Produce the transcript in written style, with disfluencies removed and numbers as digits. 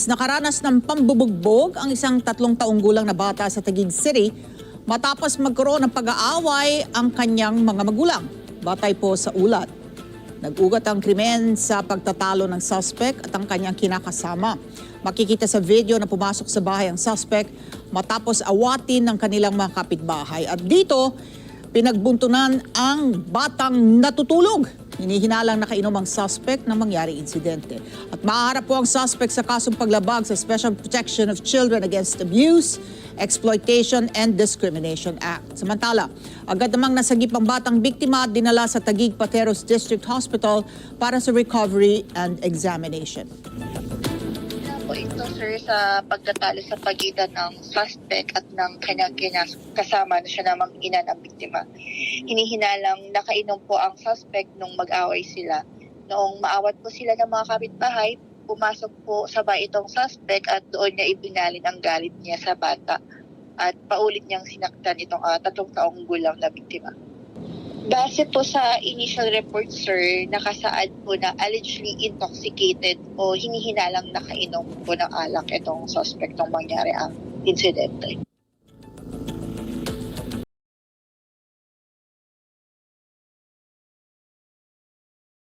Nakaranas ng pambubugbog ang isang 3 taong gulang na bata sa Taguig City matapos magkaroon ng pag-aaway ang kanyang mga magulang. Batay po sa ulat. Nag-ugat ang krimen sa pagtatalo ng suspect at ang kanyang kinakasama. Makikita sa video na pumasok sa bahay ang suspect matapos awatin ng kanilang mga kapitbahay. At dito, pinagbuntunan ang batang natutulog. Hinihinalang nakainom ang suspect na mangyari insidente. At maaharap po ang suspect sa kasong paglabag sa Special Protection of Children Against Abuse, Exploitation and Discrimination Act. Samantala, agad namang nasagip ang batang biktima at dinala sa Taguig Pateros District Hospital para sa recovery and examination. Po ito, sir, sa pagtatalo sa pagitan ng suspect at ng kanyang kasama na siya namang ina ng biktima. Hinihinalang nakainom po ang suspect nung mag-away sila. Noong maawat po sila ng mga kapitbahay, pumasok po sabay itong suspect at doon niya ibinalin ang galit niya sa bata. At paulit niyang sinaktan itong 3 taong gulang na biktima. Base po sa initial report, sir, nakasaad po na allegedly intoxicated o hinihinalang nakainom po ng alak itong suspect nung mangyari ang insidente.